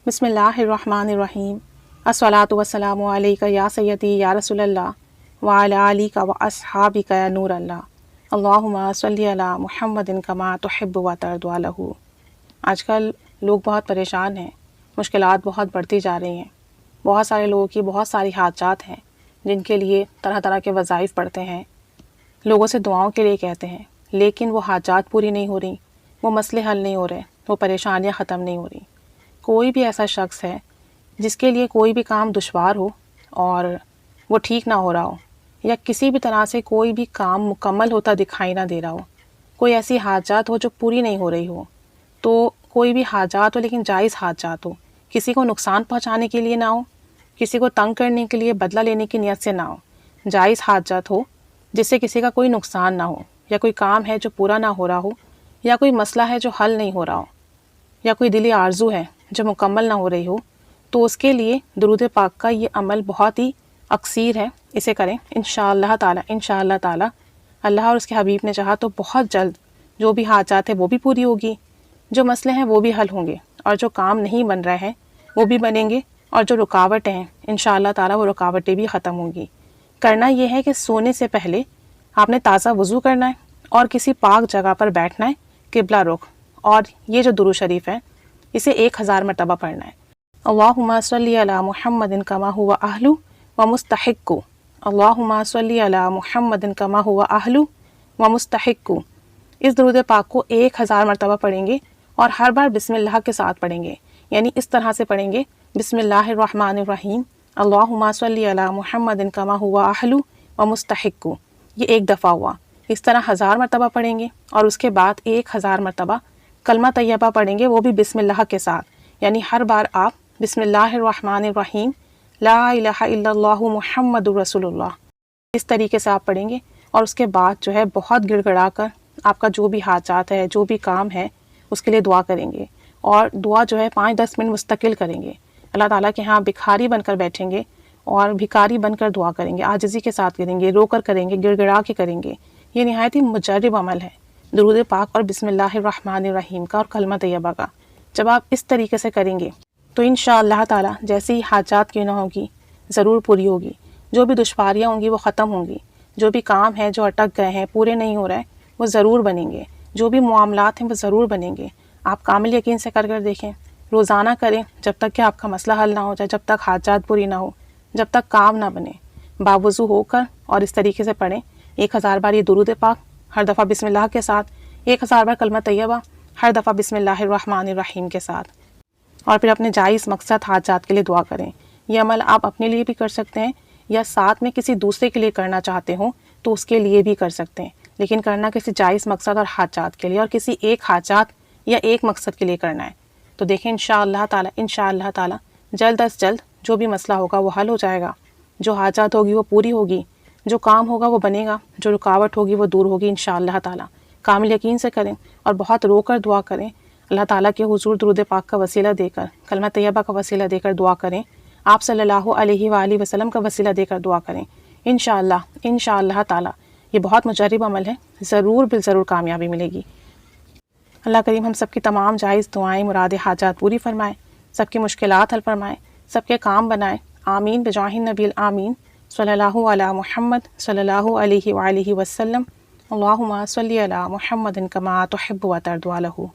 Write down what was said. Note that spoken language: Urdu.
بسم اللہ الرحمن الرحیم الصلاۃ والسلام علیک یا سیدی یا رسول اللہ وعلی آلک و اصحابک یا نور اللہ اللہم صلی علی محمد کما تحب و ترضی عنہ۔ آج کل لوگ بہت پریشان ہیں، مشکلات بہت بڑھتی جا رہی ہیں۔ بہت سارے لوگوں کی بہت ساری حاجات ہیں جن کے لیے طرح طرح کے وظائف پڑھتے ہیں، لوگوں سے دعاؤں کے لیے کہتے ہیں، لیکن وہ حاجات پوری نہیں ہو رہی، وہ مسئلے حل نہیں ہو رہے، وہ پریشانیاں ختم نہیں ہو رہی۔ کوئی بھی ایسا شخص ہے جس کے لیے کوئی بھی کام دشوار ہو اور وہ ٹھیک نہ ہو رہا ہو، یا کسی بھی طرح سے کوئی بھی کام مکمل ہوتا دکھائی نہ دے رہا ہو، کوئی ایسی حاجات ہو جو پوری نہیں ہو رہی ہو، تو کوئی بھی حاجات ہو لیکن جائز حاجات ہو، کسی کو نقصان پہنچانے کے لیے نہ ہو، کسی کو تنگ کرنے کے لیے بدلہ لینے کی نیت سے نہ ہو، جائز حاجات ہو جس سے کسی کا کوئی نقصان نہ ہو، یا کوئی کام ہے جو پورا نہ ہو رہا ہو، یا کوئی مسئلہ ہے جو حل نہیں ہو رہا ہو، یا کوئی دلی آرزو ہے جو مکمل نہ ہو رہی ہو، تو اس کے لیے درود پاک کا یہ عمل بہت ہی اکثیر ہے، اسے کریں انشاءاللہ تعالی اللہ اور اس کے حبیب نے چاہا تو بہت جلد جو بھی حاجات ہے وہ بھی پوری ہوگی، جو مسئلے ہیں وہ بھی حل ہوں گے، اور جو کام نہیں بن رہے ہیں وہ بھی بنیں گے، اور جو رکاوٹیں ہیں انشاءاللہ تعالی وہ رکاوٹیں بھی ختم ہوں گی۔ کرنا یہ ہے کہ سونے سے پہلے آپ نے تازہ وضو کرنا ہے اور کسی پاک جگہ پر بیٹھنا ہے قبلہ رخ، اور یہ جو درود شریف ہے اسے 1000 مرتبہ پڑھنا ہے۔ اللہم صلی علی محمد کما هو اہل و مستحق، اللہم صلی علی محمد کما هو اہل و مستحق۔ اس درود پاک کو 1000 مرتبہ پڑھیں گے اور ہر بار بسم اللہ کے ساتھ پڑھیں گے، یعنی اس طرح سے پڑھیں گے بسم اللہ الرحمن الرحیم اللہم صلی علی محمد کما هو اہل و مستحق، یہ ایک دفعہ ہوا۔ اس طرح 1000 مرتبہ پڑھیں گے اور اس کے بعد 1000 مرتبہ کلمہ طیبہ پڑھیں گے، وہ بھی بسم اللہ کے ساتھ، یعنی ہر بار آپ بسم اللہ الرحمن الرحیم لا الہ الا اللہ محمد رسول اللہ اس طریقے سے آپ پڑھیں گے، اور اس کے بعد جو ہے بہت گڑ گڑا کر آپ کا جو بھی حاجات ہے، جو بھی کام ہے اس کے لیے دعا کریں گے، اور دعا جو ہے 5-10 منٹ مستقل کریں گے، اللہ تعالیٰ کے ہاں بھکاری بن کر بیٹھیں گے اور بھکاری بن کر دعا کریں گے، عاجزی کے ساتھ کریں گے، رو کر کریں گے، گڑ گڑا کے کریں گے۔ یہ نہایت ہی مجرب عمل ہے درود پاک اور بسم اللہ الرحمن الرحیم کا اور کلمہ طیبہ کا۔ جب آپ اس طریقے سے کریں گے تو انشاءاللہ تعالی جیسی حاجات کیوں نہ ہوگی ضرور پوری ہوگی، جو بھی دشواریاں ہوں گی وہ ختم ہوں گی، جو بھی کام ہے جو اٹک گئے ہیں پورے نہیں ہو رہے وہ ضرور بنیں گے، جو بھی معاملات ہیں وہ ضرور بنیں گے۔ آپ کامل یقین سے کر دیکھیں، روزانہ کریں جب تک کہ آپ کا مسئلہ حل نہ ہو جائے، جب تک حاجات پوری نہ ہو، جب تک کام نہ بنے، باوضو ہو کر اور اس طریقے سے پڑھیں 1000 بار یہ درود پاک، ہر دفعہ بسم اللہ کے ساتھ، 1000 بار کلمہ طیبہ، ہر دفعہ بسم اللہ الرحمن الرحیم کے ساتھ، اور پھر اپنے جائز مقصد حاجات کے لیے دعا کریں۔ یہ عمل آپ اپنے لیے بھی کر سکتے ہیں، یا ساتھ میں کسی دوسرے کے لیے کرنا چاہتے ہوں تو اس کے لیے بھی کر سکتے ہیں، لیکن کرنا کسی جائز مقصد اور حاجات کے لیے، اور کسی ایک حاجات یا ایک مقصد کے لیے کرنا ہے۔ تو دیکھیں انشاءاللہ تعالی جلد از جلد جو بھی مسئلہ ہوگا وہ حل ہو جائے گا، جو حاجات ہوگی وہ پوری ہوگی، جو کام ہوگا وہ بنے گا، جو رکاوٹ ہوگی وہ دور ہوگی انشاءاللہ تعالی۔ کامل یقین سے کریں اور بہت رو کر دعا کریں، اللہ تعالیٰ کے حضور درود پاک کا وسیلہ دے کر، کلمہ طیبہ کا وسیلہ دے کر دعا کریں، آپ صلی اللہ علیہ وآلہ وسلم کا وسیلہ دے کر دعا کریں، انشاءاللہ تعالی یہ بہت مجرب عمل ہے، ضرور بالضرور کامیابی ملے گی۔ اللہ کریم ہم سب کی تمام جائز دعائیں، مراد حاجات پوری فرمائے، سب کی مشکلات حل فرمائے، سب کے کام بنائے، آمین بجاہ النبی الآمین صلی اللہ علی محمد صلی اللہ علیہ وآلہ وسلم۔ اللہم صلی علی محمد کما تحب و ترضی عنہ۔